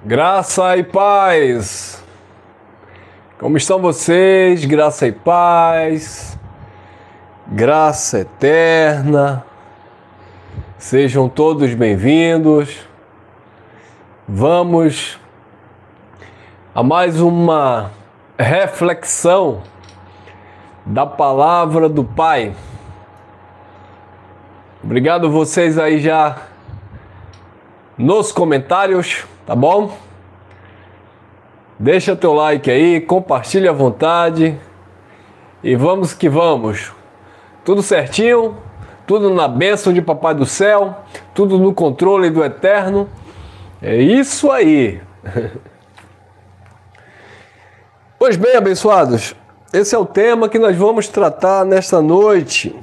Graça e paz! Como estão vocês? Graça e paz, graça eterna, sejam todos bem-vindos. Vamos a mais uma reflexão da palavra do Pai. Obrigado vocês aí já nos comentários, tá bom? Deixa teu like aí, compartilha à vontade e vamos que vamos. Tudo certinho, tudo na bênção de Papai do Céu, tudo no controle do Eterno. É isso aí. Pois bem, abençoados, esse é o tema que nós vamos tratar nesta noite.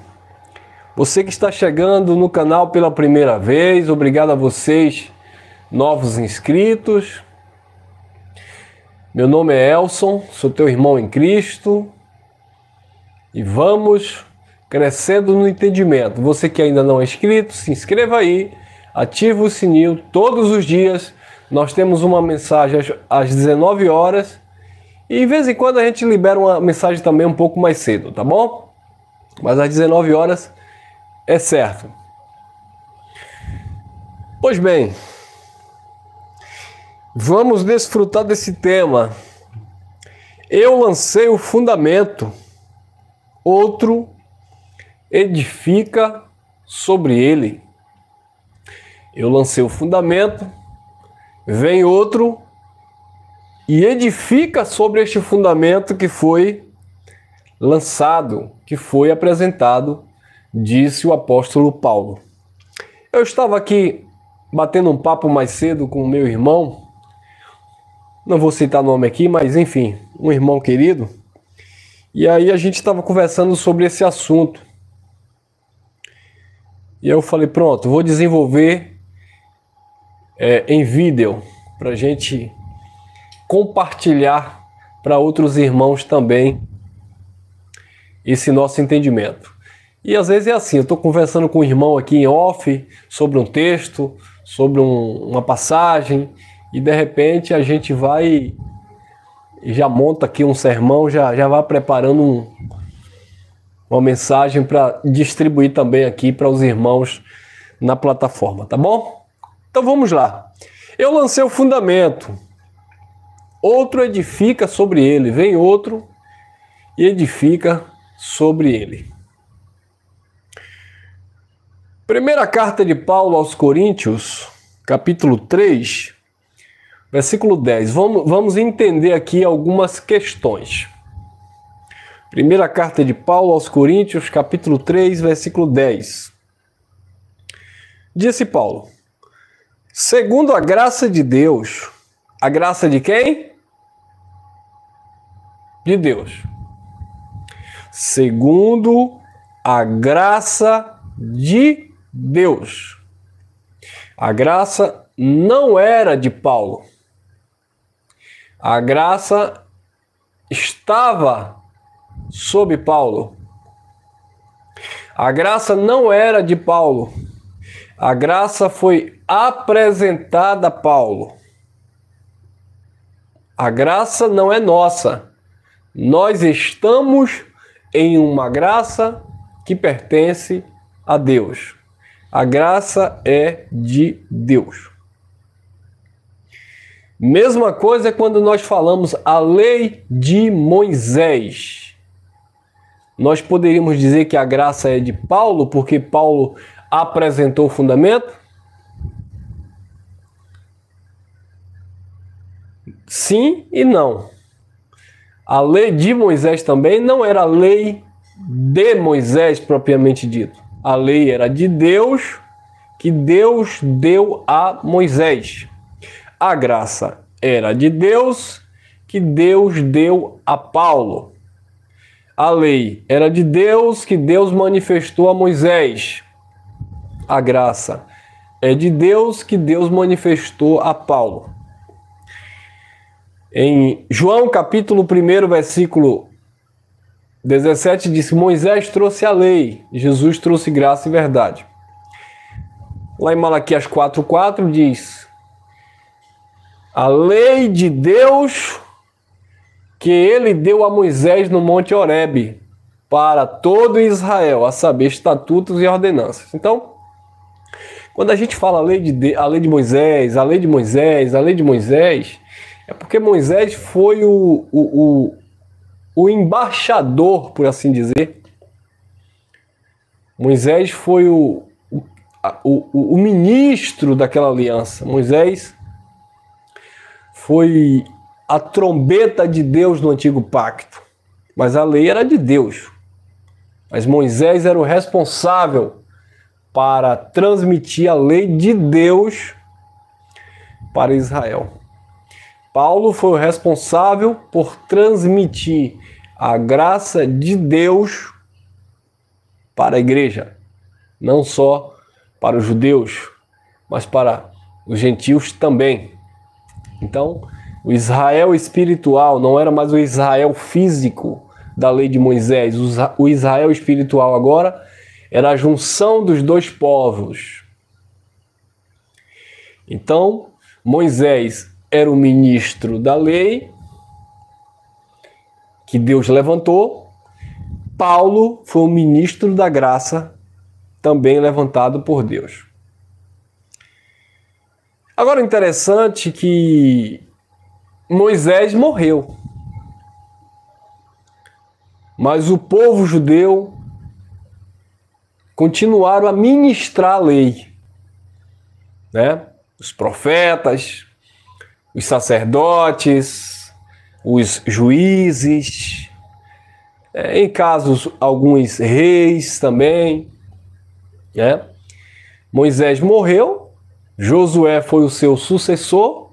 Você que está chegando no canal pela primeira vez, obrigado a vocês, novos inscritos. Meu nome é Elson, sou teu irmão em Cristo e vamos crescendo no entendimento. Você que ainda não é inscrito, se inscreva aí, ativa o sininho todos os dias. Nós temos uma mensagem às 19 horas e de vez em quando a gente libera uma mensagem também um pouco mais cedo, tá bom? Mas às 19 horas é certo. Pois bem, vamos desfrutar desse tema. Eu lancei o fundamento, outro edifica sobre ele. Eu lancei o fundamento, vem outro e edifica sobre este fundamento que foi lançado, que foi apresentado, disse o apóstolo Paulo. Eu estava aqui batendo um papo mais cedo com o meu irmão, não vou citar nome aqui, mas enfim, um irmão querido, e aí a gente estava conversando sobre esse assunto. E eu falei, pronto, vou desenvolver em vídeo, para a gente compartilhar para outros irmãos também esse nosso entendimento. E às vezes é assim, eu estou conversando com um irmão aqui em off, sobre um texto, sobre uma passagem, e de repente a gente vai e já monta aqui um sermão, já vai preparando uma mensagem para distribuir também aqui para os irmãos na plataforma, tá bom? Então vamos lá. Eu lancei o fundamento, outro edifica sobre ele, vem outro e edifica sobre ele. Primeira carta de Paulo aos Coríntios, capítulo 3, versículo 10. Vamos entender aqui algumas questões. Primeira carta de Paulo aos Coríntios, capítulo 3, versículo 10. Disse Paulo: segundo a graça de Deus, a graça de quem? De Deus. Segundo a graça de Deus. A graça não era de Paulo. A graça estava sob Paulo. A graça não era de Paulo. A graça foi apresentada a Paulo. A graça não é nossa. Nós estamos em uma graça que pertence a Deus. A graça é de Deus. Mesma coisa é quando nós falamos a lei de Moisés. Nós poderíamos dizer que a graça é de Paulo, porque Paulo apresentou o fundamento? Sim e não. A lei de Moisés também não era a lei de Moisés propriamente dito. A lei era de Deus, que Deus deu a Moisés. A graça era de Deus, que Deus deu a Paulo. A lei era de Deus, que Deus manifestou a Moisés. A graça é de Deus, que Deus manifestou a Paulo. Em João capítulo 1, versículo 17 diz que Moisés trouxe a lei, Jesus trouxe graça e verdade. Lá em Malaquias 4:4 diz A lei de Deus que ele deu a Moisés no Monte Horebe para todo Israel, a saber, estatutos e ordenanças. Então, quando a gente fala a lei de Moisés, a lei de Moisés, a lei de Moisés, é porque Moisés foi o embaixador, por assim dizer. Moisés foi o ministro daquela aliança. Moisés foi a trombeta de Deus no antigo pacto. Mas a lei era de Deus. Mas Moisés era o responsável para transmitir a lei de Deus para Israel. Paulo foi o responsável por transmitir a graça de Deus para a igreja, não só para os judeus, mas para os gentios também. Então, o Israel espiritual não era mais o Israel físico da lei de Moisés. O Israel espiritual agora era a junção dos dois povos. Então, Moisés era o ministro da lei que Deus levantou. Paulo foi o ministro da graça, também levantado por Deus. Agora, interessante que Moisés morreu, mas o povo judeu continuaram a ministrar a lei, né? Os profetas, os sacerdotes, os juízes, em casos alguns reis também, né? Moisés morreu, Josué foi o seu sucessor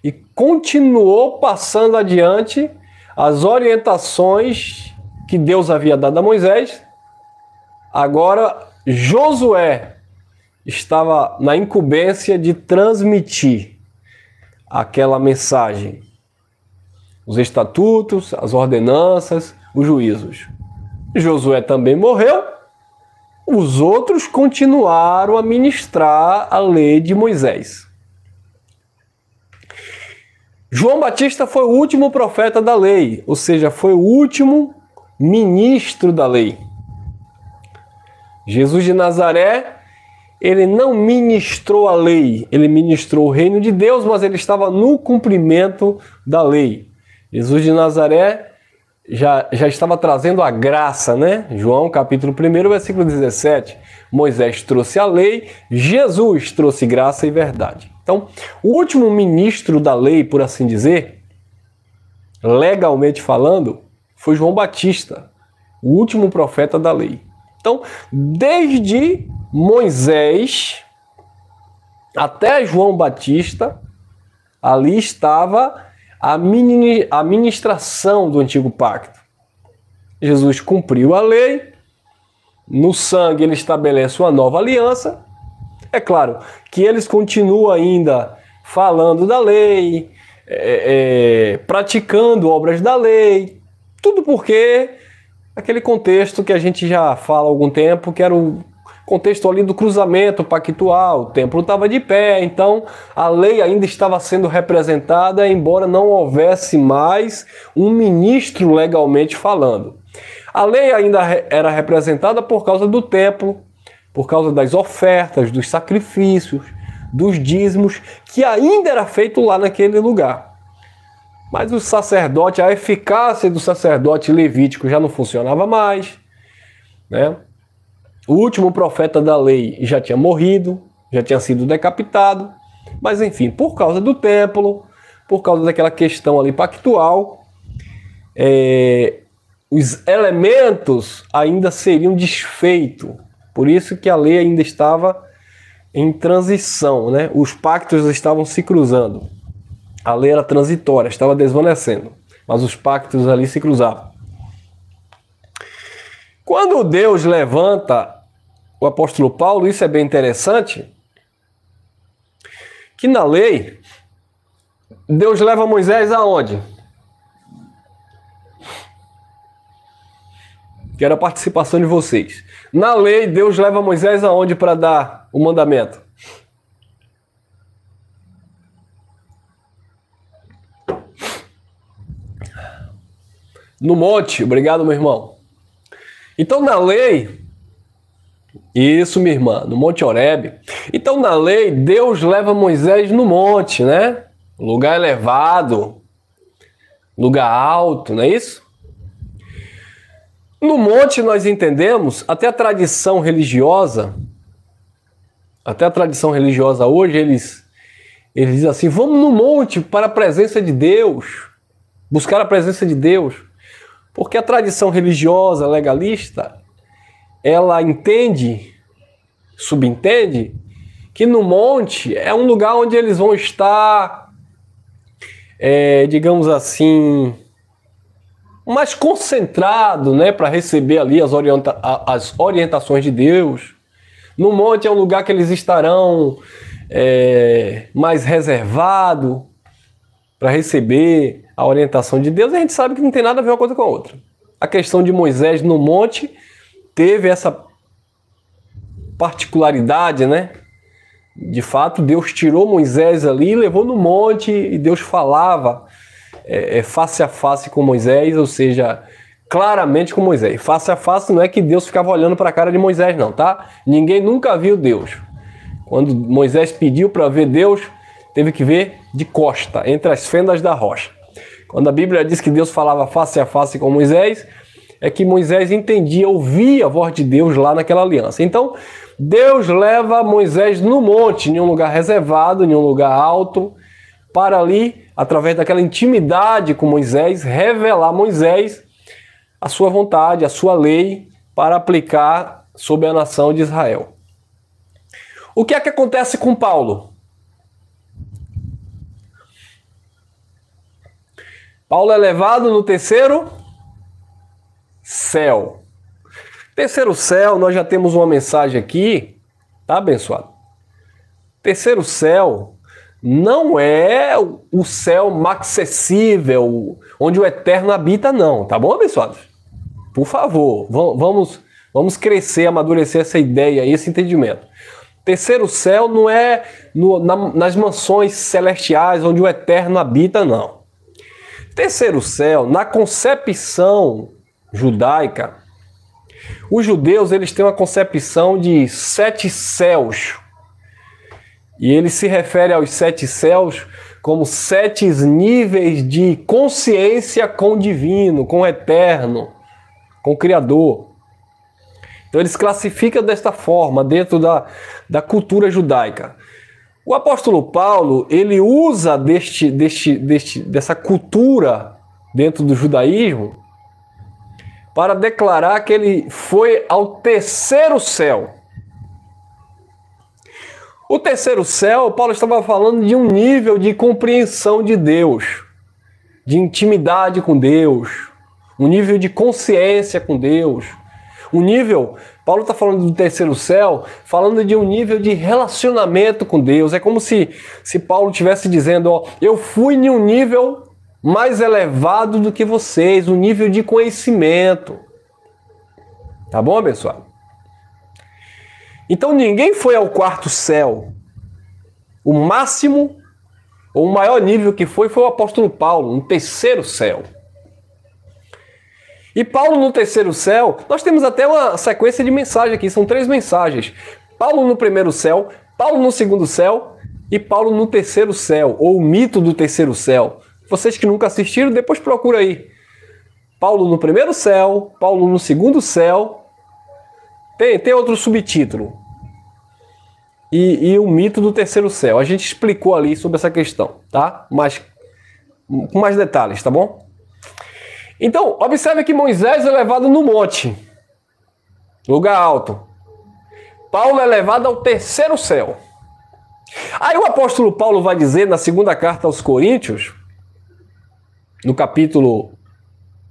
e continuou passando adiante as orientações que Deus havia dado a Moisés. Agora, Josué estava na incumbência de transmitir aquela mensagem, os estatutos, as ordenanças, os juízos. Josué também morreu, os outros continuaram a ministrar a lei de Moisés. João Batista foi o último profeta da lei, ou seja, foi o último ministro da lei. Jesus de Nazaré, ele não ministrou a lei, ele ministrou o reino de Deus, mas ele estava no cumprimento da lei. Jesus de Nazaré já estava trazendo a graça, né? João capítulo 1, versículo 17. Moisés trouxe a lei, Jesus trouxe graça e verdade. Então, o último ministro da lei, por assim dizer, legalmente falando, foi João Batista, o último profeta da lei. Então, desde Moisés até João Batista, ali estava a ministração do antigo pacto. Jesus cumpriu a lei, no sangue ele estabelece uma nova aliança. É claro que eles continuam ainda falando da lei, praticando obras da lei, tudo porque aquele contexto que a gente já fala há algum tempo, que era o contexto ali do cruzamento pactual, o templo estava de pé, então a lei ainda estava sendo representada, embora não houvesse mais um ministro legalmente falando. A lei ainda era representada por causa do templo, por causa das ofertas, dos sacrifícios, dos dízimos, que ainda era feito lá naquele lugar. Mas o sacerdote, a eficácia do sacerdote levítico já não funcionava mais, né? O último profeta da lei já tinha morrido, já tinha sido decapitado, mas enfim, por causa do templo, por causa daquela questão ali pactual, os elementos ainda seriam desfeitos. Por isso que a lei ainda estava em transição, né? Os pactos estavam se cruzando. A lei era transitória, estava desvanecendo, mas os pactos ali se cruzavam. Quando Deus levanta o apóstolo Paulo, isso é bem interessante, que na lei, Deus leva Moisés aonde? Quero a participação de vocês. Na lei, Deus leva Moisés aonde para dar o mandamento? No monte, obrigado, meu irmão. Então, na lei, isso, minha irmã, no Monte Horebe. Então, na lei, Deus leva Moisés no monte, né? Lugar elevado, lugar alto, não é isso? No monte nós entendemos, até a tradição religiosa hoje, eles dizem assim, vamos no monte para a presença de Deus, buscar a presença de Deus. Porque a tradição religiosa, legalista, ela subentende, que no monte é um lugar onde eles vão estar, digamos assim, mais concentrado, né, para receber ali as orientações de Deus. No monte é um lugar que eles estarão mais reservado para receber a orientação de Deus. E a gente sabe que não tem nada a ver uma coisa com a outra. A questão de Moisés no monte teve essa particularidade, né? De fato, Deus tirou Moisés ali, levou no monte e Deus falava face a face com Moisés, ou seja, claramente com Moisés. Face a face não é que Deus ficava olhando para a cara de Moisés, não, tá? Ninguém nunca viu Deus. Quando Moisés pediu para ver Deus, teve que ver de costa, entre as fendas da rocha. Quando a Bíblia diz que Deus falava face a face com Moisés, é que Moisés entendia, ouvia a voz de Deus lá naquela aliança. Então, Deus leva Moisés no monte, em um lugar reservado, em um lugar alto, para ali, através daquela intimidade com Moisés, revelar a Moisés a sua vontade, a sua lei, para aplicar sobre a nação de Israel. O que é que acontece com Paulo? Paulo é levado no terceiro céu. Terceiro céu, nós já temos uma mensagem aqui, tá, abençoado? Terceiro céu não é o céu acessível, onde o eterno habita, não, tá bom, abençoado? Por favor, vamos crescer, amadurecer essa ideia, esse entendimento. Terceiro céu não é nas mansões celestiais, onde o eterno habita, não. Terceiro céu, na concepção judaica, os judeus eles têm uma concepção de 7 céus. E ele se refere aos 7 céus como 7 níveis de consciência com o divino, com o eterno, com o Criador. Então eles classificam desta forma dentro da cultura judaica. O apóstolo Paulo, ele usa dessa cultura dentro do judaísmo para declarar que ele foi ao terceiro céu. O terceiro céu, Paulo estava falando de um nível de compreensão de Deus, de intimidade com Deus, um nível de consciência com Deus, um nível, Paulo está falando do terceiro céu, falando de um nível de relacionamento com Deus. É como se Paulo estivesse dizendo, ó, eu fui em um nível mais elevado do que vocês, um nível de conhecimento. Tá bom, abençoado? Então ninguém foi ao quarto céu. O máximo, ou o maior nível que foi o apóstolo Paulo, no terceiro céu. E Paulo no terceiro céu, nós temos até uma sequência de mensagens aqui, são 3 mensagens. Paulo no primeiro céu, Paulo no segundo céu e Paulo no terceiro céu, ou o mito do terceiro céu. Vocês que nunca assistiram, depois procura aí. Paulo no primeiro céu, Paulo no segundo céu, tem outro subtítulo. E o mito do terceiro céu. A gente explicou ali sobre essa questão, tá? Mas com mais detalhes, tá bom? Então, observe que Moisés é levado no monte, lugar alto. Paulo é levado ao terceiro céu. Aí o apóstolo Paulo vai dizer na segunda carta aos Coríntios, no capítulo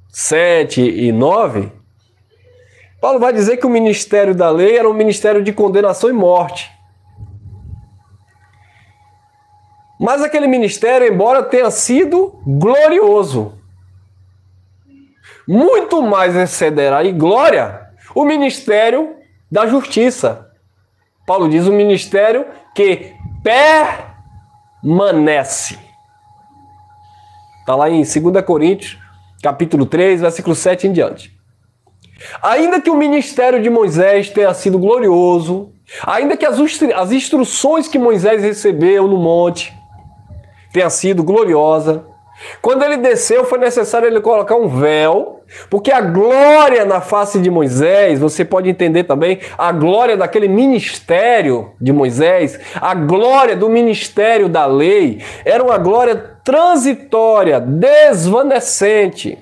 7 e 9, Paulo vai dizer que o ministério da lei era um ministério de condenação e morte. Mas aquele ministério, embora tenha sido glorioso, muito mais excederá em glória o ministério da justiça. Paulo diz o ministério que permanece. Está lá em 2 Coríntios, capítulo 3, versículo 7 em diante. Ainda que o ministério de Moisés tenha sido glorioso, ainda que as instruções que Moisés recebeu no monte tenha sido gloriosa, quando ele desceu foi necessário ele colocar um véu, porque a glória na face de Moisés, você pode entender também, a glória daquele ministério de Moisés, a glória do ministério da lei, era uma glória transitória, desvanecente.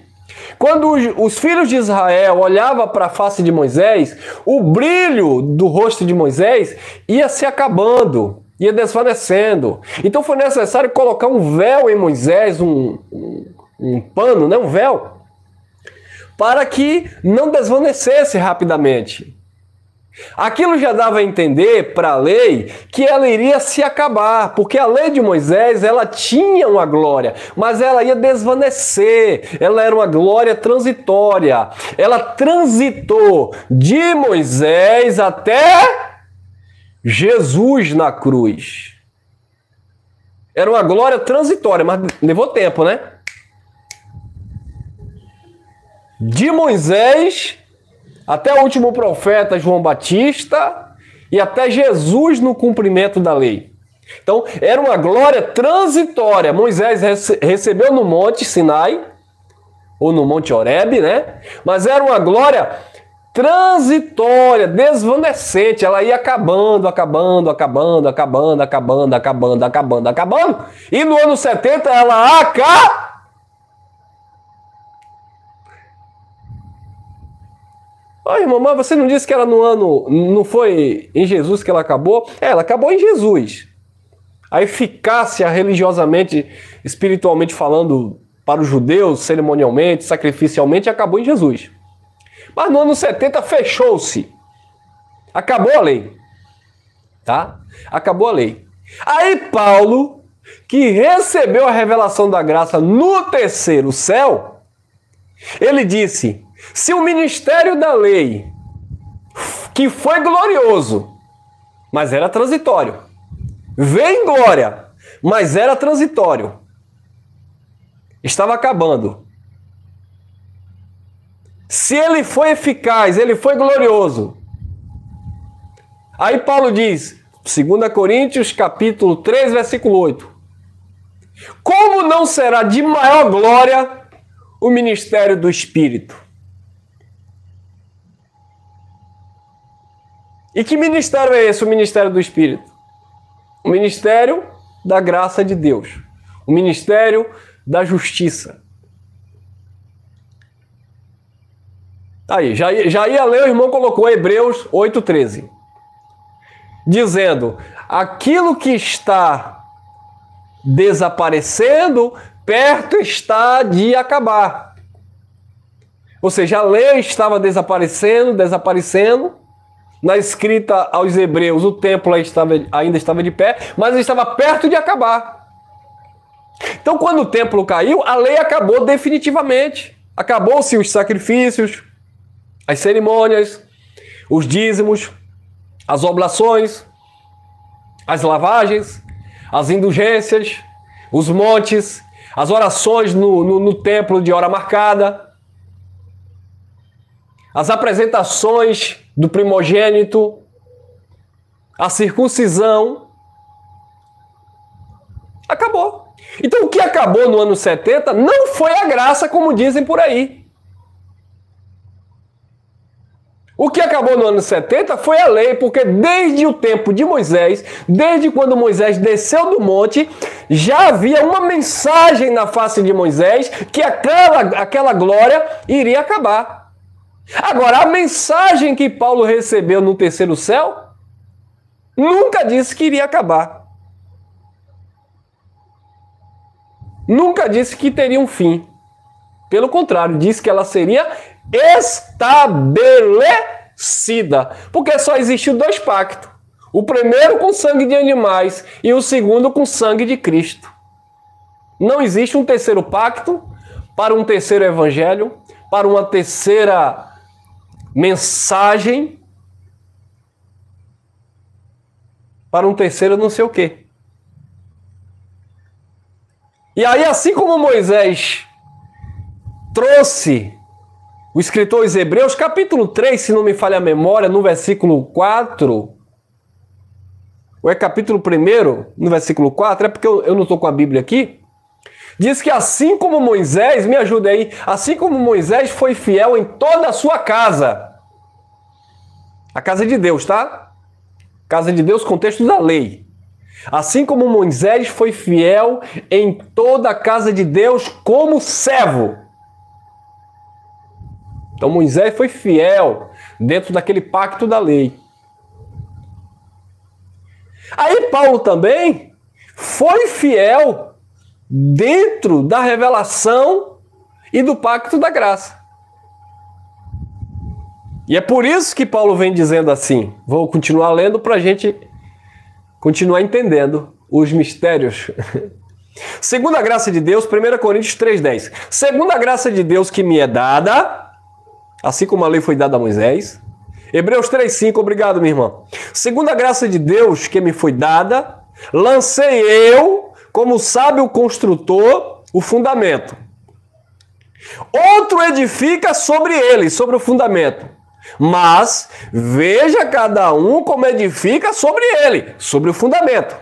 Quando os filhos de Israel olhavam para a face de Moisés, o brilho do rosto de Moisés ia se acabando, ia desvanecendo. Então foi necessário colocar um véu em Moisés, um pano, né? Um véu, para que não desvanecesse rapidamente. Aquilo já dava a entender para a lei que ela iria se acabar, porque a lei de Moisés ela tinha uma glória, mas ela ia desvanecer, ela era uma glória transitória. Ela transitou de Moisés até Jesus na cruz. Era uma glória transitória, mas levou tempo, né? De Moisés até o último profeta João Batista e até Jesus no cumprimento da lei. Então, era uma glória transitória. Moisés recebeu no Monte Sinai, ou no Monte Horebe, né? Mas era uma glória transitória, desvanecente. Ela ia acabando. E no ano 70 ela acabou. Ai, mamãe, você não disse que ela no ano, não foi em Jesus que ela acabou? Ela acabou em Jesus. A eficácia religiosamente, espiritualmente falando, para os judeus, cerimonialmente, sacrificialmente, acabou em Jesus. Mas no ano 70 fechou-se. Acabou a lei. Tá? Acabou a lei. Aí Paulo, que recebeu a revelação da graça no terceiro céu, ele disse: se o ministério da lei, que foi glorioso, mas era transitório, veio em glória, mas era transitório, estava acabando. Se ele foi eficaz, ele foi glorioso. Aí Paulo diz, 2 Coríntios capítulo 3, versículo 8. Como não será de maior glória o ministério do Espírito? E que ministério é esse, o ministério do Espírito? O ministério da graça de Deus. O ministério da justiça. Aí, já ia ler, o irmão colocou Hebreus 8,13. Dizendo, aquilo que está desaparecendo, perto está de acabar. Ou seja, a lei estava desaparecendo. Na escrita aos Hebreus, o templo ainda estava de pé, mas estava perto de acabar. Então, quando o templo caiu, a lei acabou definitivamente. Acabou-se os sacrifícios, as cerimônias, os dízimos, as oblações, as lavagens, as indulgências, os montes, as orações no templo de hora marcada, as apresentações do primogênito, a circuncisão. Acabou. Então o que acabou no ano 70 não foi a graça, como dizem por aí. O que acabou no ano 70 foi a lei, porque desde o tempo de Moisés, desde quando Moisés desceu do monte, já havia uma mensagem na face de Moisés que aquela glória iria acabar. Agora, a mensagem que Paulo recebeu no terceiro céu nunca disse que iria acabar. Nunca disse que teria um fim. Pelo contrário, disse que ela seria estabelecida. Porque só existiu dois pactos. O primeiro com sangue de animais e o segundo com sangue de Cristo. Não existe um terceiro pacto para um terceiro evangelho, para uma terceira mensagem, para um terceiro não sei o quê. E aí, assim como Moisés trouxe o escritor aos Hebreus, capítulo 3, se não me falha a memória, no versículo 4, ou é capítulo 1, no versículo 4, é porque eu não estou com a Bíblia aqui, diz que assim como Moisés, me ajuda aí, assim como Moisés foi fiel em toda a sua casa, a casa de Deus, tá? Casa de Deus, contexto da lei. Assim como Moisés foi fiel em toda a casa de Deus como servo. Então Moisés foi fiel dentro daquele pacto da lei. Aí Paulo também foi fiel dentro da revelação e do pacto da graça. E é por isso que Paulo vem dizendo assim. Vou continuar lendo para a gente continuar entendendo os mistérios. Segundo a graça de Deus, 1 Coríntios 3,10. Segundo a graça de Deus que me é dada, assim como a lei foi dada a Moisés. Hebreus 3,5, obrigado, minha irmã. Segundo a graça de Deus que me foi dada, lancei eu, como sábio construtor, o fundamento. Outro edifica sobre ele, sobre o fundamento. Mas veja cada um como edifica sobre ele, sobre o fundamento.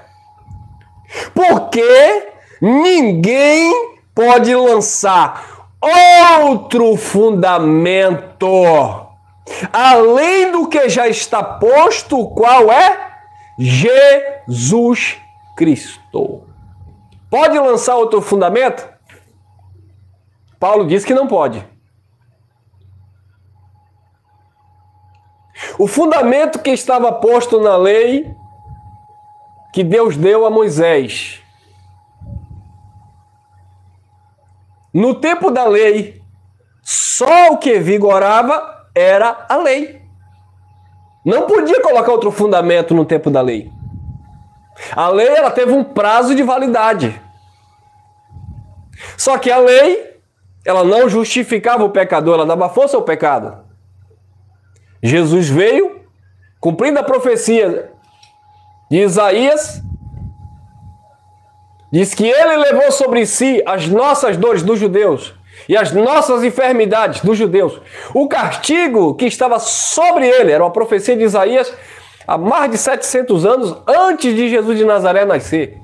Porque ninguém pode lançar outro fundamento além do que já está posto, qual é? Jesus Cristo. Pode lançar outro fundamento? Paulo diz que não pode. O fundamento que estava posto na lei que Deus deu a Moisés. No tempo da lei, só o que vigorava era a lei. Não podia colocar outro fundamento no tempo da lei. A lei ela teve um prazo de validade. Só que a lei, ela não justificava o pecador, ela dava força ao pecado. Jesus veio, cumprindo a profecia de Isaías, diz que ele levou sobre si as nossas dores dos judeus e as nossas enfermidades dos judeus. O castigo que estava sobre ele, era uma profecia de Isaías há mais de 700 anos antes de Jesus de Nazaré nascer.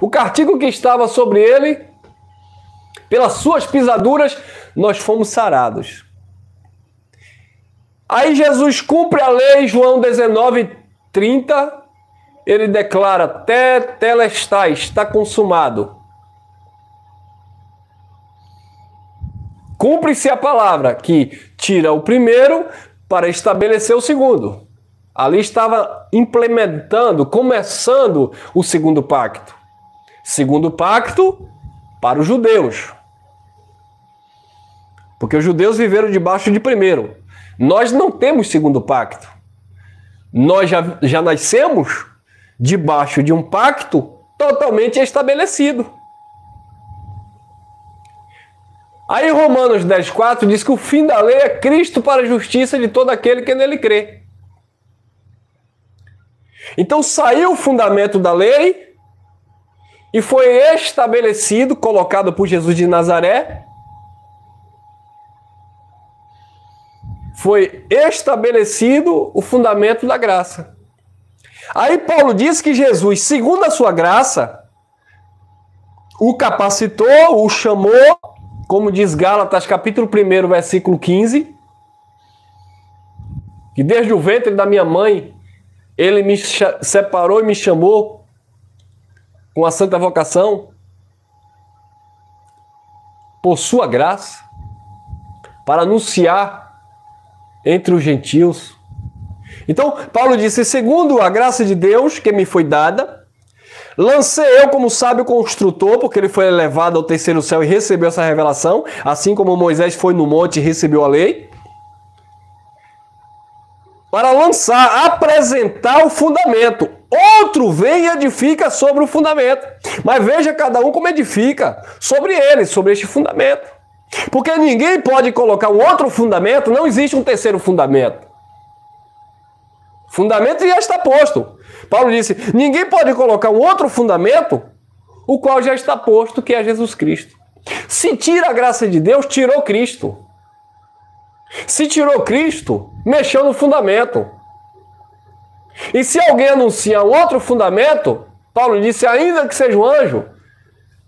O castigo que estava sobre ele, pelas suas pisaduras, nós fomos sarados. Aí Jesus cumpre a lei, João 19:30, ele declara, tetelestai, está consumado. Cumpre-se a palavra que tira o primeiro para estabelecer o segundo. Ali estava implementando, começando o segundo pacto. Segundo pacto para os judeus. Porque os judeus viveram debaixo de primeiro. Nós não temos segundo pacto. Nós já nascemos debaixo de um pacto totalmente estabelecido. Aí Romanos 10,4 diz que o fim da lei é Cristo para a justiça de todo aquele que nele crê. Então saiu o fundamento da lei e foi estabelecido, colocado por Jesus de Nazaré, foi estabelecido o fundamento da graça. Aí Paulo diz que Jesus, segundo a sua graça, o capacitou, o chamou, como diz Gálatas, capítulo 1, versículo 15, que desde o ventre da minha mãe, ele me separou e me chamou com a santa vocação, por sua graça, para anunciar entre os gentios. Então, Paulo disse, segundo a graça de Deus que me foi dada, lancei eu como sábio construtor, porque ele foi elevado ao terceiro céu e recebeu essa revelação, assim como Moisés foi no monte e recebeu a lei, para lançar, apresentar o fundamento. Outro vem e edifica sobre o fundamento. Mas veja cada um como edifica sobre ele, sobre este fundamento. Porque ninguém pode colocar um outro fundamento, não existe um terceiro fundamento. Fundamento já está posto. Paulo disse, ninguém pode colocar um outro fundamento, o qual já está posto, que é Jesus Cristo. Se tira a graça de Deus, tirou Cristo. Se tirou Cristo, mexeu no fundamento. E se alguém anuncia um outro fundamento, Paulo disse, ainda que seja um anjo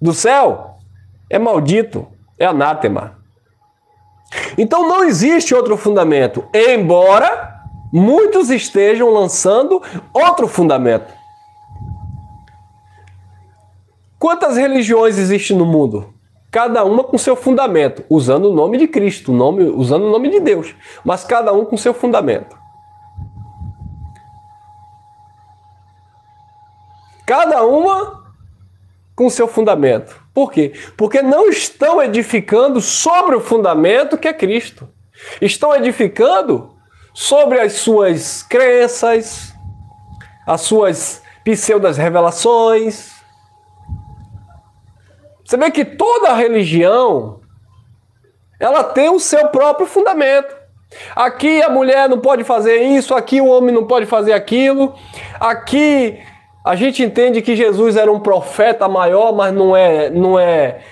do céu, é maldito, é anátema. Então não existe outro fundamento, embora muitos estejam lançando outro fundamento. Quantas religiões existem no mundo? Cada uma com seu fundamento, usando o nome de Cristo, usando o nome de Deus, mas cada um com seu fundamento. Cada uma com seu fundamento. Por quê? Porque não estão edificando sobre o fundamento que é Cristo. Estão edificando sobre as suas crenças, as suas pseudas revelações. Você vê que toda religião, ela tem o seu próprio fundamento. Aqui a mulher não pode fazer isso, aqui o homem não pode fazer aquilo. Aqui a gente entende que Jesus era um profeta maior, mas não é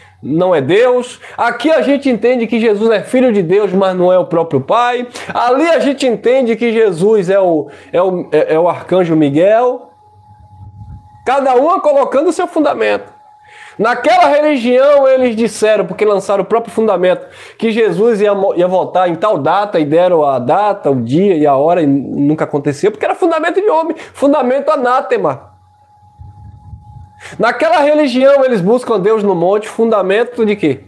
Deus. Aqui a gente entende que Jesus é filho de Deus, mas não é o próprio Pai. Ali a gente entende que Jesus é o arcanjo Miguel. Cada um colocando o seu fundamento. Naquela religião eles disseram, porque lançaram o próprio fundamento, que Jesus ia voltar em tal data, e deram a data, o dia e a hora, e nunca aconteceu, porque era fundamento de homem, fundamento anátema. Naquela religião eles buscam Deus no monte, fundamento de quê?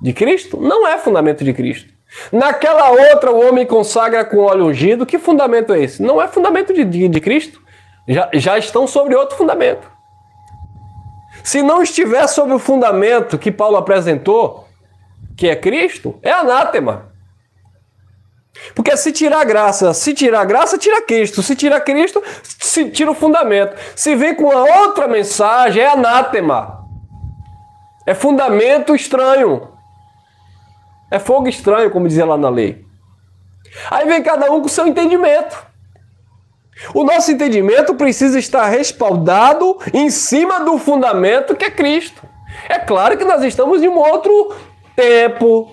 De Cristo? Não é fundamento de Cristo. Naquela outra o homem consagra com óleo ungido, que fundamento é esse? Não é fundamento de Cristo. Já estão sobre outro fundamento. Se não estiver sobre o fundamento que Paulo apresentou, que é Cristo, é anátema. Porque se tirar a graça, tira Cristo. Se tira Cristo, se tira o fundamento. Se vem com uma outra mensagem, é anátema. É fundamento estranho. É fogo estranho, como dizia lá na lei. Aí vem cada um com o seu entendimento. O nosso entendimento precisa estar respaldado em cima do fundamento que é Cristo. É claro que nós estamos em um outro tempo,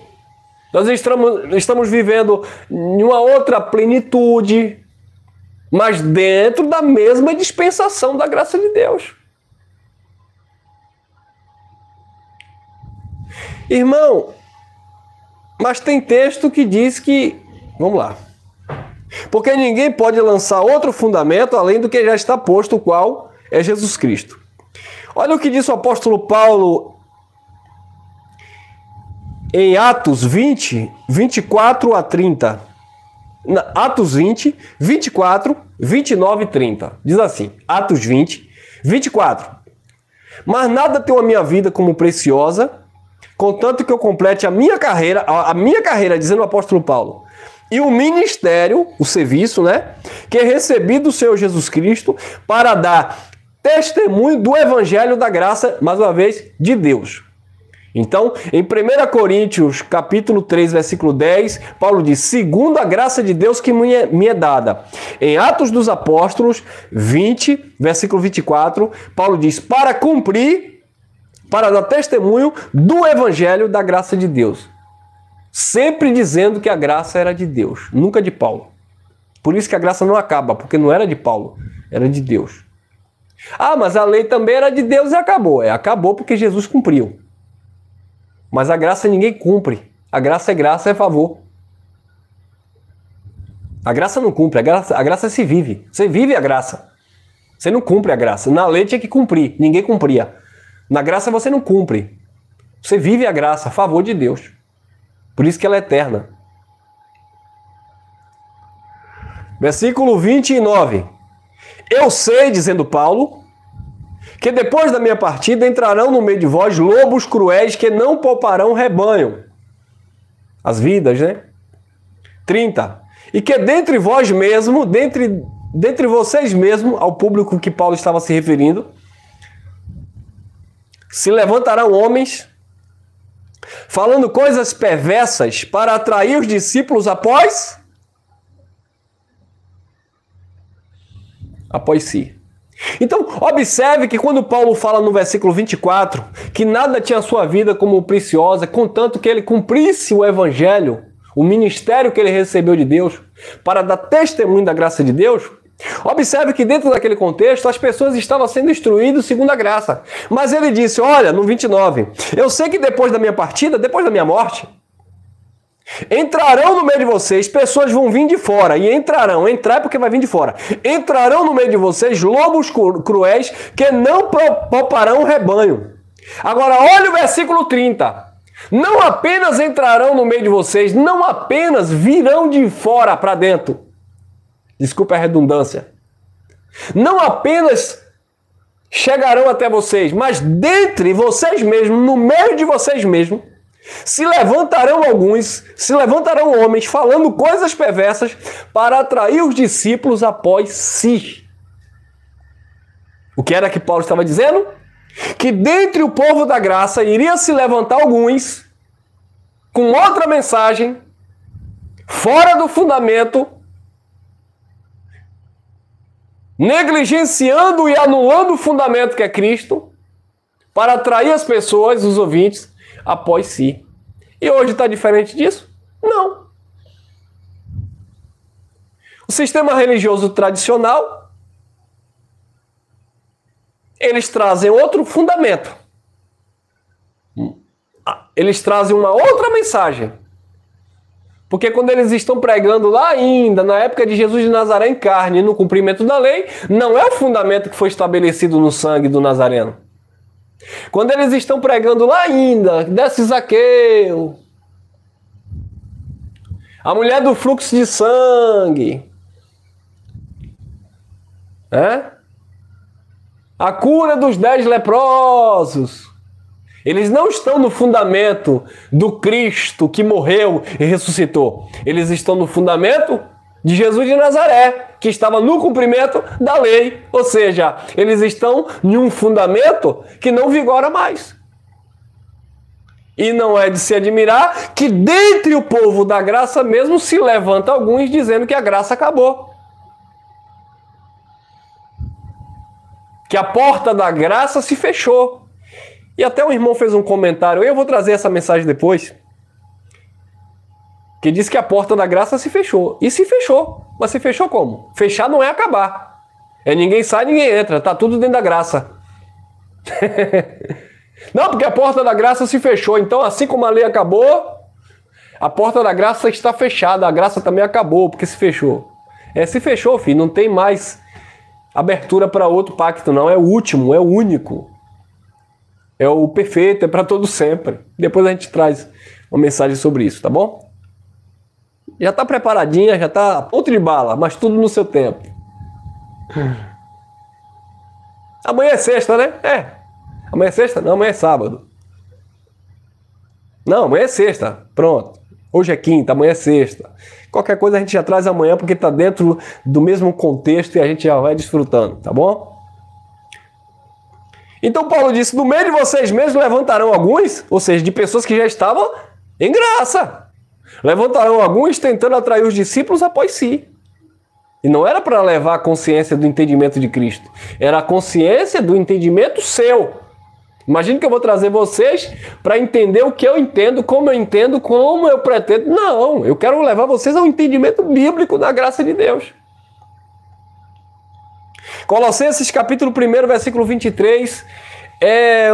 nós estamos vivendo em uma outra plenitude, mas dentro da mesma dispensação da graça de Deus. Irmão, mas tem texto que diz que... Vamos lá. Porque ninguém pode lançar outro fundamento além do que já está posto, o qual é Jesus Cristo. Olha o que disse o apóstolo Paulo em Atos 20, 24 a 30. Atos 20, 24, 29 e 30. Diz assim, Atos 20, 24. Mas nada tenho a minha vida como preciosa, contanto que eu complete a minha carreira, dizendo o apóstolo Paulo, e o ministério, o serviço, né, que recebi do Senhor Jesus Cristo para dar testemunho do evangelho da graça, mais uma vez, de Deus. Então, em 1 Coríntios, capítulo 3, versículo 10, Paulo diz, segundo a graça de Deus que me é dada. Em Atos dos Apóstolos, 20, versículo 24, Paulo diz, para cumprir, para dar testemunho do evangelho da graça de Deus. Sempre dizendo que a graça era de Deus, nunca de Paulo. Por isso que a graça não acaba, porque não era de Paulo, era de Deus. Ah, mas a lei também era de Deus e acabou. Acabou porque Jesus cumpriu. Mas a graça ninguém cumpre. A graça é favor. A graça não cumpre, a graça se vive. Você vive a graça. Você não cumpre a graça. Na lei tinha que cumprir, ninguém cumpria. Na graça você não cumpre. Você vive a graça, a favor de Deus. Por isso que ela é eterna. Versículo 29. Eu sei, dizendo Paulo, que depois da minha partida entrarão no meio de vós lobos cruéis que não pouparão o rebanho. As vidas, né? 30. E que dentre vós mesmo, dentre vocês mesmo, ao público que Paulo estava se referindo, se levantarão homens falando coisas perversas para atrair os discípulos após si. Então, observe que quando Paulo fala no versículo 24 que nada tinha a sua vida como preciosa, contanto que ele cumprisse o evangelho, o ministério que ele recebeu de Deus, para dar testemunho da graça de Deus, observe que dentro daquele contexto as pessoas estavam sendo instruídas segundo a graça. Mas ele disse, olha, no 29, eu sei que depois da minha partida, depois da minha morte, entrarão no meio de vocês, pessoas vão vir de fora, e entrarão, entrar é porque vai vir de fora, entrarão no meio de vocês lobos cruéis que não pouparão o rebanho. Agora olha o versículo 30, não apenas entrarão no meio de vocês, não apenas virão de fora para dentro, desculpa a redundância, não apenas chegarão até vocês, mas dentre vocês mesmos, no meio de vocês mesmos, se levantarão homens falando coisas perversas para atrair os discípulos após si. O que era que Paulo estava dizendo? Que dentre o povo da graça iria se levantar alguns com outra mensagem, fora do fundamento, negligenciando e anulando o fundamento que é Cristo, para atrair as pessoas, os ouvintes, após si. E hoje está diferente disso? Não. O sistema religioso tradicional, eles trazem outro fundamento. Eles trazem uma outra mensagem. Porque quando eles estão pregando lá ainda, na época de Jesus de Nazaré em carne, no cumprimento da lei, não é o fundamento que foi estabelecido no sangue do Nazareno. Quando eles estão pregando lá ainda, desce Zaqueu, a mulher do fluxo de sangue, a cura dos 10 leprosos, eles não estão no fundamento do Cristo que morreu e ressuscitou. Eles estão no fundamento de Jesus de Nazaré, que estava no cumprimento da lei. Ou seja, eles estão em um fundamento que não vigora mais. E não é de se admirar que dentre o povo da graça mesmo se levanta alguns dizendo que a graça acabou. Que a porta da graça se fechou. E até um irmão fez um comentário, eu vou trazer essa mensagem depois, que diz que a porta da graça se fechou. E se fechou. Mas se fechou como? Fechar não é acabar. É ninguém sai, ninguém entra. Tá tudo dentro da graça. Não, porque a porta da graça se fechou. Então, assim como a lei acabou, a porta da graça está fechada. A graça também acabou, porque se fechou. Se fechou, filho. Não tem mais abertura para outro pacto, não. É o último, é o único. É o perfeito, é para todo sempre. Depois a gente traz uma mensagem sobre isso, tá bom? Já está preparadinha, já está a ponto de bala, mas tudo no seu tempo. Amanhã é sexta, né? Amanhã é sexta? Não, amanhã é sábado. Não, amanhã é sexta. Pronto. Hoje é quinta, amanhã é sexta. Qualquer coisa a gente já traz amanhã, porque está dentro do mesmo contexto e a gente já vai desfrutando, tá bom? Então Paulo disse, no meio de vocês mesmos levantarão alguns, ou seja, de pessoas que já estavam em graça. Levantarão alguns tentando atrair os discípulos após si. E não era para levar a consciência do entendimento de Cristo. Era a consciência do entendimento seu. Imagina que eu vou trazer vocês para entender o que eu entendo, como eu pretendo. Não, eu quero levar vocês ao entendimento bíblico da graça de Deus. Colossenses capítulo 1, versículo 23, é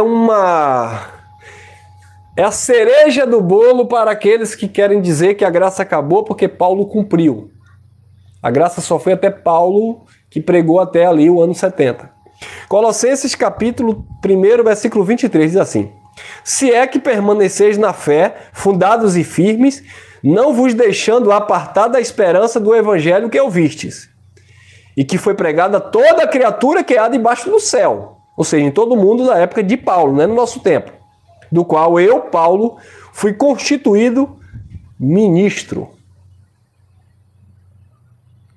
a cereja do bolo para aqueles que querem dizer que a graça acabou porque Paulo cumpriu. A graça só foi até Paulo, que pregou até ali o ano 70. Colossenses capítulo 1, versículo 23, diz assim: se é que permaneceis na fé, fundados e firmes, não vos deixando apartar da esperança do evangelho que ouvistes, e que foi pregada a toda criatura que há debaixo do céu. Ou seja, em todo mundo da época de Paulo, né, no nosso tempo. Do qual eu, Paulo, fui constituído ministro.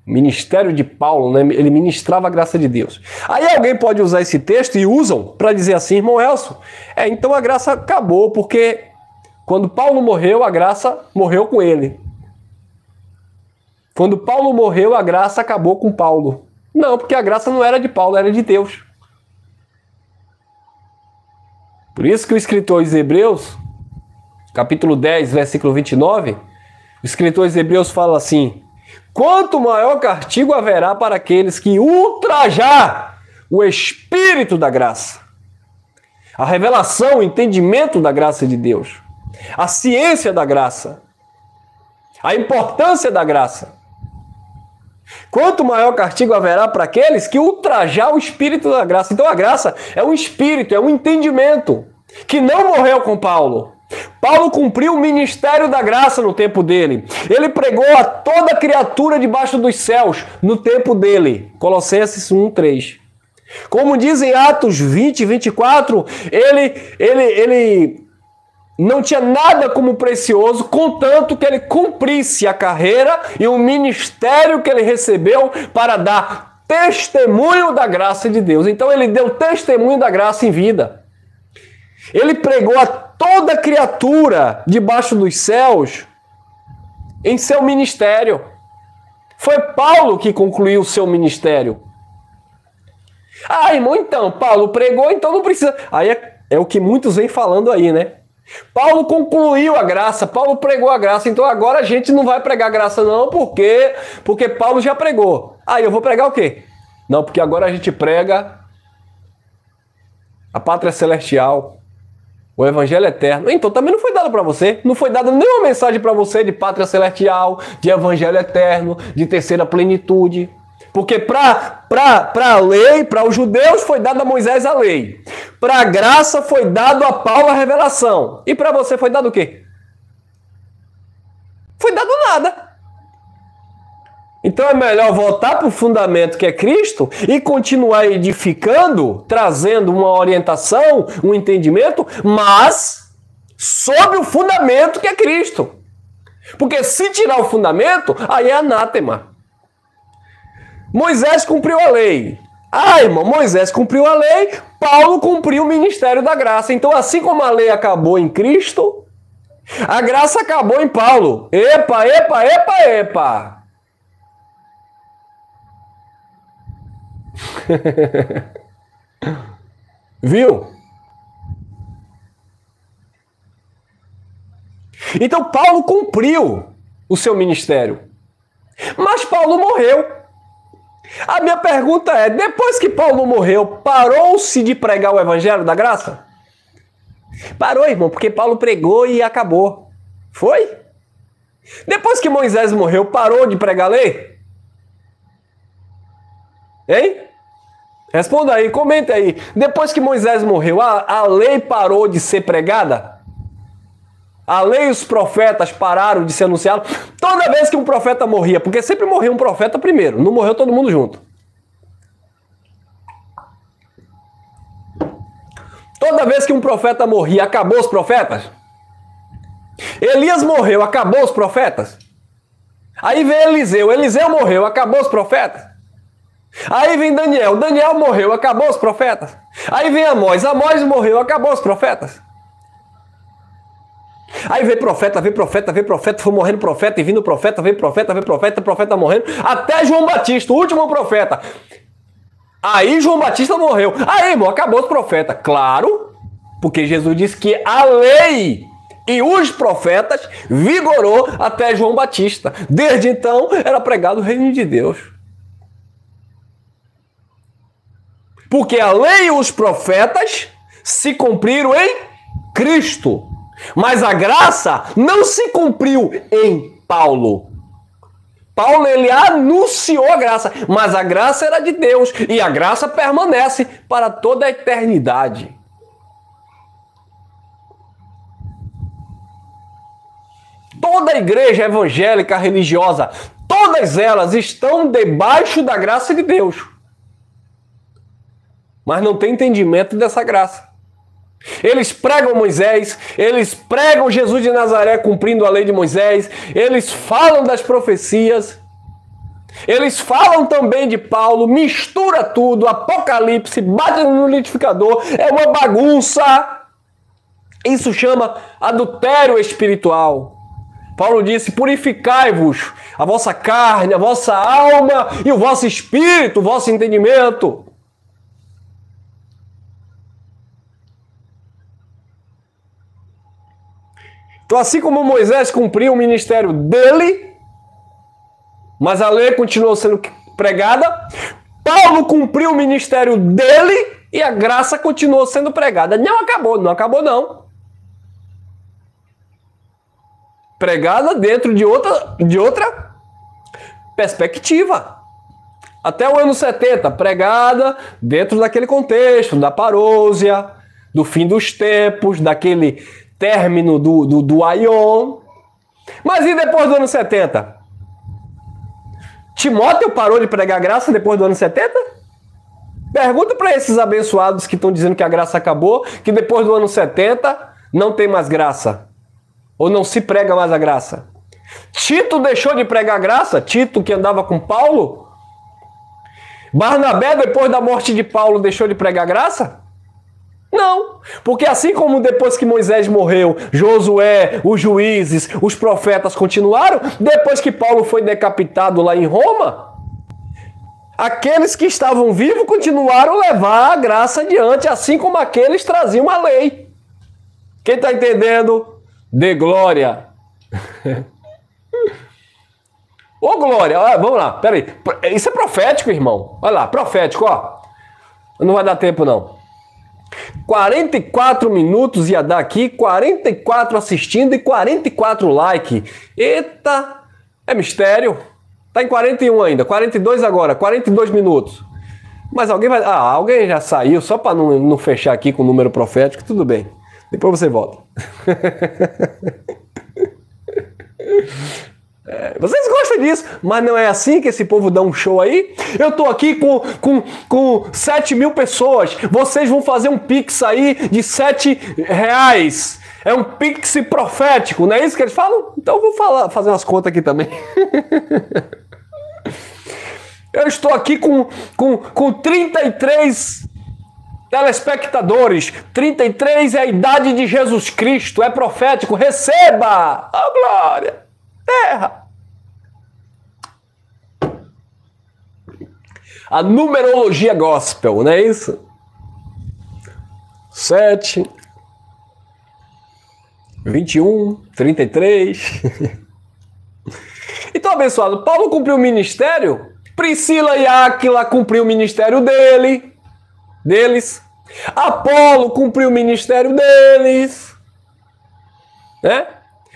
Ministério de Paulo, né? Ele ministrava a graça de Deus. Aí alguém pode usar esse texto e usam para dizer assim, irmão Elcio, então a graça acabou, porque quando Paulo morreu, a graça morreu com ele. Quando Paulo morreu, a graça acabou com Paulo. Não, porque a graça não era de Paulo, era de Deus. Por isso que o escritor aos Hebreus, capítulo 10, versículo 29, o escritor aos Hebreus fala assim: quanto maior castigo haverá para aqueles que ultrajar o Espírito da graça, a revelação, o entendimento da graça de Deus, a ciência da graça, a importância da graça. Quanto maior castigo haverá para aqueles que ultrajar o Espírito da graça. Então a graça é um espírito, é um entendimento que não morreu com Paulo. Paulo cumpriu o ministério da graça no tempo dele. Ele pregou a toda criatura debaixo dos céus no tempo dele. Colossenses 1:3. Como diz em Atos 20, 24, ele não tinha nada como precioso, contanto que ele cumprisse a carreira e o ministério que ele recebeu para dar testemunho da graça de Deus. Então ele deu testemunho da graça em vida. Ele pregou a toda criatura debaixo dos céus em seu ministério. Foi Paulo que concluiu o seu ministério. Ah, irmão, então, Paulo pregou, então não precisa... Aí é o que muitos vêm falando aí, né? Paulo concluiu a graça, Paulo pregou a graça, então agora a gente não vai pregar graça não, porque Paulo já pregou. Aí eu vou pregar o quê? Não, porque agora a gente prega a pátria celestial, o evangelho eterno. Então também não foi dado para você, não foi dada nenhuma mensagem para você de pátria celestial, de evangelho eterno, de terceira plenitude. Porque para a lei, para os judeus foi dada a Moisés a lei. Para a graça foi dado a Paulo a revelação. E para você foi dado o quê? Foi dado nada. Então é melhor voltar para o fundamento que é Cristo e continuar edificando, trazendo uma orientação, um entendimento, mas sobre o fundamento que é Cristo. Porque se tirar o fundamento, aí é anátema. Moisés cumpriu a lei. Ah, irmão, Moisés cumpriu a lei, Paulo cumpriu o ministério da graça. Então, assim como a lei acabou em Cristo, a graça acabou em Paulo. Epa, epa, epa, epa. Viu? Então, Paulo cumpriu o seu ministério. Mas Paulo morreu. A minha pergunta é, depois que Paulo morreu, parou-se de pregar o evangelho da graça? Parou, irmão, porque Paulo pregou e acabou. Foi? Depois que Moisés morreu, parou de pregar a lei? Hein? Responda aí, comenta aí. Depois que Moisés morreu, a lei parou de ser pregada? A lei e os profetas pararam de ser anunciados? Toda vez que um profeta morria, porque sempre morria um profeta primeiro, não morreu todo mundo junto. Toda vez que um profeta morria, acabou os profetas? Elias morreu, acabou os profetas? Aí vem Eliseu, Eliseu morreu, acabou os profetas? Aí vem Daniel, Daniel morreu, acabou os profetas? Aí vem Amós, Amós morreu, acabou os profetas? Aí vem profeta, foi morrendo profeta e vindo profeta, vem profeta morrendo, até João Batista, o último profeta. Aí João Batista morreu. Aí, irmão, acabou os profetas. Claro, porque Jesus disse que a lei e os profetas vigorou até João Batista. Desde então, era pregado o reino de Deus. Porque a lei e os profetas se cumpriram em Cristo. Mas a graça não se cumpriu em Paulo. Paulo, ele anunciou a graça, mas a graça era de Deus e a graça permanece para toda a eternidade. Toda a igreja evangélica religiosa, todas elas estão debaixo da graça de Deus. Mas não tem entendimento dessa graça. Eles pregam Moisés, eles pregam Jesus de Nazaré cumprindo a lei de Moisés, eles falam das profecias, eles falam também de Paulo, mistura tudo, Apocalipse, bate no liquidificador, é uma bagunça. Isso chama adultério espiritual. Paulo disse: purificai-vos a vossa carne, a vossa alma e o vosso espírito, o vosso entendimento. Então, assim como Moisés cumpriu o ministério dele, mas a lei continuou sendo pregada, Paulo cumpriu o ministério dele e a graça continuou sendo pregada. Não acabou não. Pregada dentro de outra perspectiva. Até o ano 70, pregada dentro daquele contexto, da parousia, do fim dos tempos, daquele término do Aion. Mas e depois do ano 70? Timóteo parou de pregar graça depois do ano 70? Pergunta para esses abençoados que estão dizendo que a graça acabou, que depois do ano 70 não tem mais graça. Ou não se prega mais a graça. Tito deixou de pregar graça? Tito que andava com Paulo? Barnabé, depois da morte de Paulo, deixou de pregar graça? Não, porque assim como depois que Moisés morreu, Josué, os juízes, os profetas continuaram, depois que Paulo foi decapitado lá em Roma, aqueles que estavam vivos continuaram a levar a graça adiante, assim como aqueles traziam a lei. Quem está entendendo? Dê glória. Ô glória, olha, vamos lá, peraí. Isso é profético, irmão. Olha lá, profético, ó. Não vai dar tempo, não. 44 minutos ia dar aqui, 44 assistindo e 44 like. Eita, é mistério. Tá em 41 ainda, 42 agora, 42 minutos. Mas alguém vai... Ah, alguém já saiu, só para não fechar aqui com o número profético, tudo bem. Depois você volta. Vocês gostam disso, mas não é assim que esse povo dá um show aí? Eu tô aqui com 7 mil pessoas. Vocês vão fazer um pix aí de R$7. É um pix profético, não é isso que eles falam? Então eu vou fazer umas contas aqui também. Eu estou aqui com 33 telespectadores. 33 é a idade de Jesus Cristo, é profético. Receba! Oh, glória! Terra! A numerologia gospel, não é isso? 7, 21, 33. Então, abençoado, Paulo cumpriu o ministério, Priscila e Áquila cumpriu o ministério deles. Apolo cumpriu o ministério deles. Né?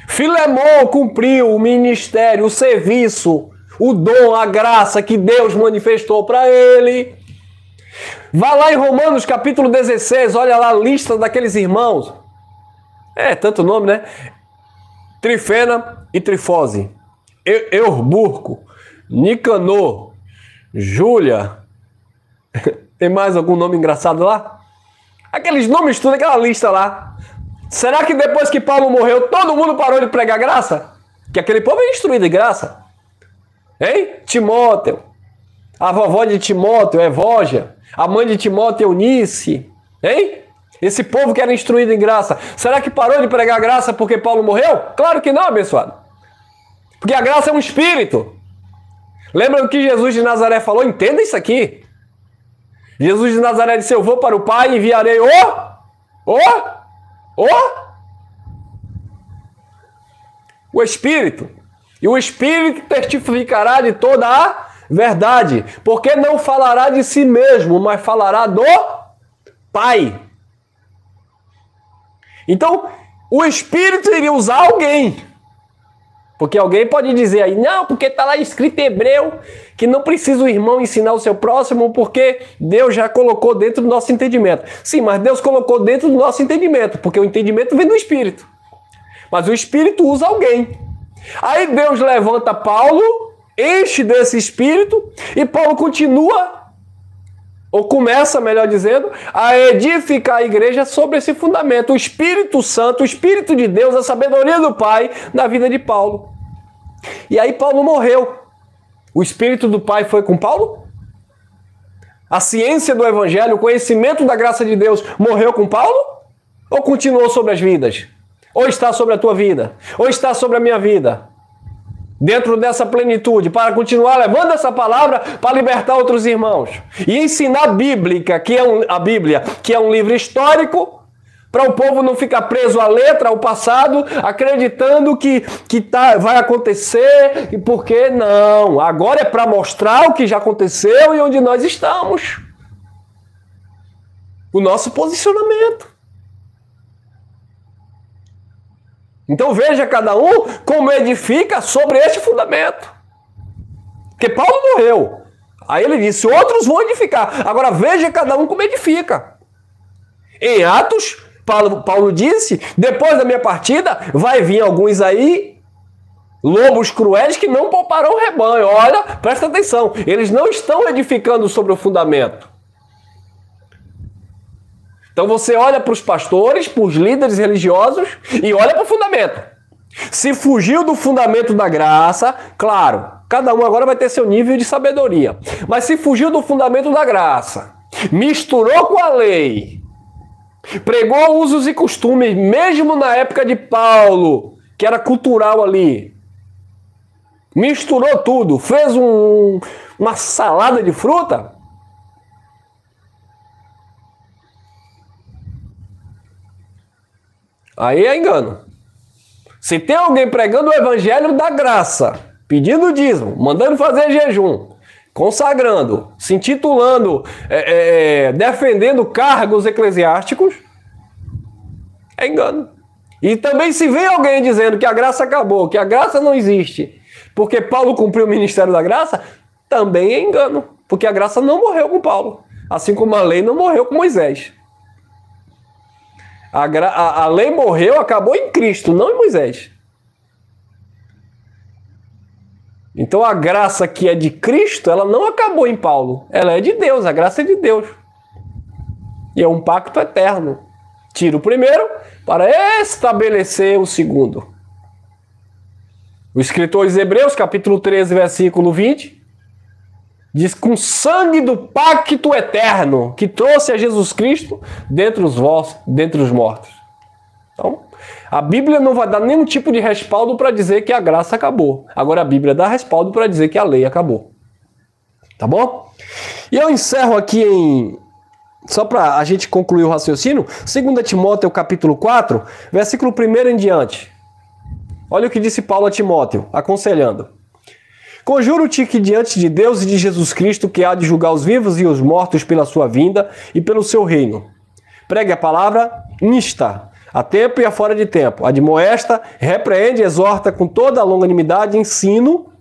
Filemão cumpriu o ministério, o serviço, o dom, a graça que Deus manifestou para ele. Vai lá em Romanos capítulo 16, olha lá a lista daqueles irmãos. Tanto nome, né? Trifena e Trifose. Eurburco, Nicanor, Júlia. Tem mais algum nome engraçado lá? Aqueles nomes tudo, aquela lista lá. Será que depois que Paulo morreu, todo mundo parou de pregar graça? Que aquele povo é instruído em graça. Hein? Timóteo. A vovó de Timóteo, Evógia. A mãe de Timóteo, Eunice. Hein? Esse povo que era instruído em graça. Será que parou de pregar graça porque Paulo morreu? Claro que não, abençoado. Porque a graça é um espírito. Lembra do que Jesus de Nazaré falou? Entenda isso aqui. Jesus de Nazaré disse: eu vou para o Pai e enviarei o Espírito. E o Espírito testificará de toda a verdade. Porque não falará de si mesmo, mas falará do Pai. Então, o Espírito iria usar alguém. Porque alguém pode dizer aí, não, porque está lá escrito em Hebreu que não precisa o irmão ensinar o seu próximo porque Deus já colocou dentro do nosso entendimento. Sim, mas Deus colocou dentro do nosso entendimento, porque o entendimento vem do Espírito. Mas o Espírito usa alguém. Aí Deus levanta Paulo, enche desse Espírito e Paulo continua, ou começa, melhor dizendo, a edificar a igreja sobre esse fundamento. O Espírito Santo, o Espírito de Deus, a sabedoria do Pai na vida de Paulo. E aí Paulo morreu. O Espírito do Pai foi com Paulo? A ciência do Evangelho, o conhecimento da graça de Deus morreu com Paulo? Ou continuou sobre as vidas? Ou está sobre a tua vida, ou está sobre a minha vida. Dentro dessa plenitude, para continuar levando essa palavra para libertar outros irmãos. E ensinar a Bíblia, que é um livro histórico, para o povo não ficar preso à letra, ao passado, acreditando que vai acontecer, e porque não. Agora é para mostrar o que já aconteceu e onde nós estamos. O nosso posicionamento. Então veja cada um como edifica sobre este fundamento. Porque Paulo morreu. Aí ele disse, outros vão edificar. Agora veja cada um como edifica. Em Atos, Paulo disse, depois da minha partida, vai vir alguns aí, lobos cruéis que não pouparão o rebanho. Olha, presta atenção, eles não estão edificando sobre o fundamento. Então você olha para os pastores, para os líderes religiosos e olha para o fundamento. Se fugiu do fundamento da graça, claro, cada um agora vai ter seu nível de sabedoria. Mas se fugiu do fundamento da graça, misturou com a lei, pregou usos e costumes, mesmo na época de Paulo, que era cultural ali, misturou tudo, fez uma salada de fruta, aí é engano. Se tem alguém pregando o evangelho da graça, pedindo dízimo, mandando fazer jejum, consagrando, se intitulando, defendendo cargos eclesiásticos, é engano. E também se vem alguém dizendo que a graça acabou, que a graça não existe, porque Paulo cumpriu o ministério da graça, também é engano. Porque a graça não morreu com Paulo, assim como a lei não morreu com Moisés. A lei morreu, acabou em Cristo, não em Moisés. Então a graça que é de Cristo, ela não acabou em Paulo. Ela é de Deus, a graça é de Deus. E é um pacto eterno. Tira o primeiro para estabelecer o segundo. O escritor aos Hebreus, capítulo 13, versículo 20, diz, com sangue do pacto eterno, que trouxe a Jesus Cristo dentre os mortos. Então, a Bíblia não vai dar nenhum tipo de respaldo para dizer que a graça acabou. Agora a Bíblia dá respaldo para dizer que a lei acabou. Tá bom? E eu encerro aqui só para a gente concluir o raciocínio, 2 Timóteo capítulo 4, versículo 1 em diante. Olha o que disse Paulo a Timóteo, aconselhando. Conjuro-te que diante de Deus e de Jesus Cristo, que há de julgar os vivos e os mortos pela sua vinda e pelo seu reino, pregue a palavra, insta, a tempo e a fora de tempo, admoesta, repreende, exorta com toda a longanimidade, ensino.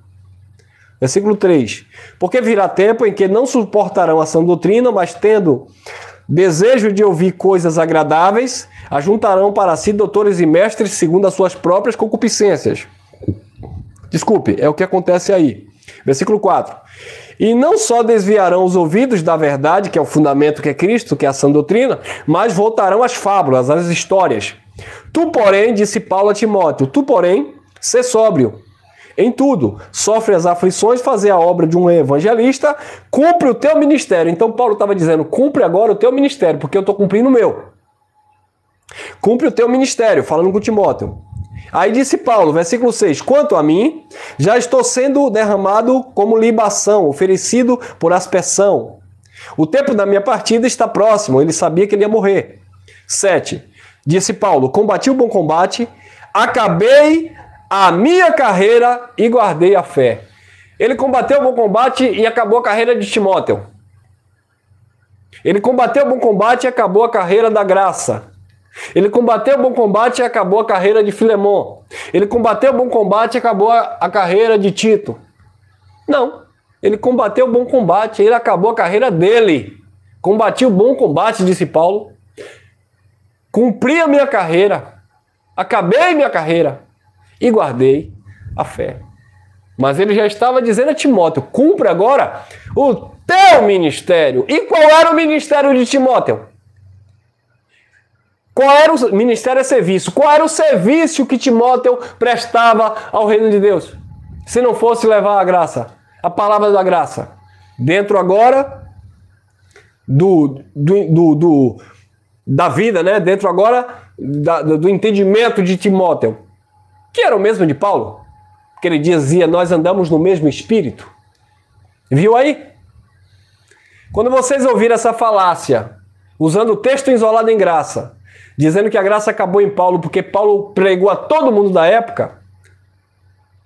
Versículo 3. Porque virá tempo em que não suportarão a sã doutrina, mas tendo desejo de ouvir coisas agradáveis, ajuntarão para si doutores e mestres segundo as suas próprias concupiscências. Desculpe, é o que acontece aí. Versículo 4. E não só desviarão os ouvidos da verdade, que é o fundamento que é Cristo, que é a sã doutrina, mas voltarão às fábulas, às histórias. Tu, porém, disse Paulo a Timóteo, tu, porém, sê sóbrio em tudo, sofre as aflições, fazer a obra de um evangelista, cumpre o teu ministério. Então Paulo estava dizendo, cumpre agora o teu ministério, porque eu estou cumprindo o meu. Cumpre o teu ministério, falando com Timóteo. Aí disse Paulo, versículo 6, quanto a mim, já estou sendo derramado como libação, oferecido por aspersão. O tempo da minha partida está próximo, ele sabia que ele ia morrer. 7, disse Paulo, combati o bom combate, acabei a minha carreira e guardei a fé. Ele combateu o bom combate e acabou a carreira de Timóteo. Ele combateu o bom combate e acabou a carreira da graça. Ele combateu o bom combate e acabou a carreira de Filemon. Ele combateu o bom combate e acabou a carreira de Tito. Não. Ele combateu o bom combate e ele acabou a carreira dele. Combati o bom combate, disse Paulo. Cumpri a minha carreira. Acabei minha carreira. E guardei a fé. Mas ele já estava dizendo a Timóteo, cumpre agora o teu ministério. E qual era o ministério de Timóteo? Qual era o ministério? É serviço. Qual era o serviço que Timóteo prestava ao reino de Deus? Se não fosse levar a graça, a palavra da graça. Dentro agora da vida, né? Dentro agora do entendimento de Timóteo, que era o mesmo de Paulo, que ele dizia, nós andamos no mesmo espírito. Viu aí? Quando vocês ouvirem essa falácia, usando o texto isolado em graça, dizendo que a graça acabou em Paulo porque Paulo pregou a todo mundo da época,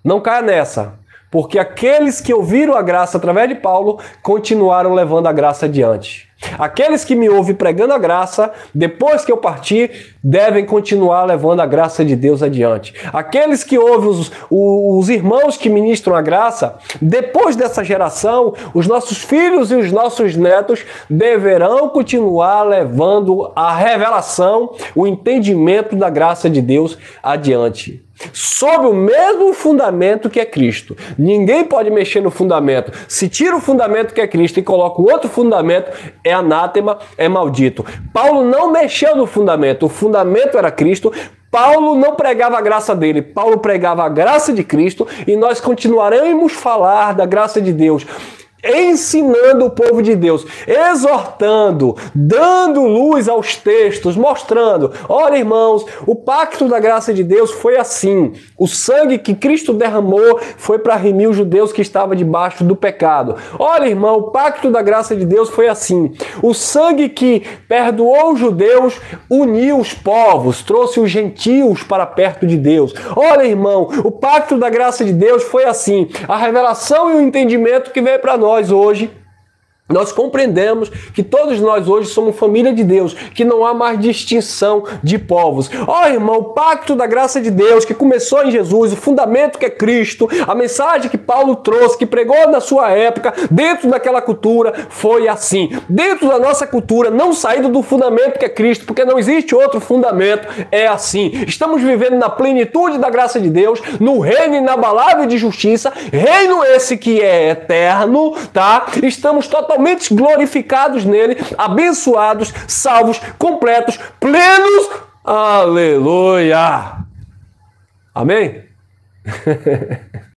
não caia nessa, porque aqueles que ouviram a graça através de Paulo continuaram levando a graça adiante. Aqueles que me ouvem pregando a graça, depois que eu partir, devem continuar levando a graça de Deus adiante. Aqueles que ouvem os irmãos que ministram a graça, depois dessa geração, os nossos filhos e os nossos netos deverão continuar levando a revelação, o entendimento da graça de Deus adiante. Sob o mesmo fundamento que é Cristo. Ninguém pode mexer no fundamento. Se tira o fundamento que é Cristo e coloca o outro fundamento, é anátema, é maldito. Paulo não mexeu no fundamento. O fundamento era Cristo. Paulo não pregava a graça dele. Paulo pregava a graça de Cristo e nós continuaremos a falar da graça de Deus, ensinando o povo de Deus, exortando, dando luz aos textos, mostrando, olha irmãos, o pacto da graça de Deus foi assim, o sangue que Cristo derramou foi para remir os judeus que estavam debaixo do pecado. Olha irmão, o pacto da graça de Deus foi assim, o sangue que perdoou os judeus uniu os povos, trouxe os gentios para perto de Deus. Olha irmão, o pacto da graça de Deus foi assim, a revelação e o entendimento que veio para nós hoje, nós compreendemos que todos nós hoje somos família de Deus, que não há mais distinção de povos. Ó irmão, o pacto da graça de Deus que começou em Jesus, o fundamento que é Cristo, a mensagem que Paulo trouxe, que pregou na sua época, dentro daquela cultura, foi assim. Dentro da nossa cultura, não saído do fundamento que é Cristo, porque não existe outro fundamento, é assim. Estamos vivendo na plenitude da graça de Deus, no reino inabalável de justiça, reino esse que é eterno, tá? Estamos totalmente glorificados nele, abençoados, salvos, completos, plenos. Aleluia! Amém?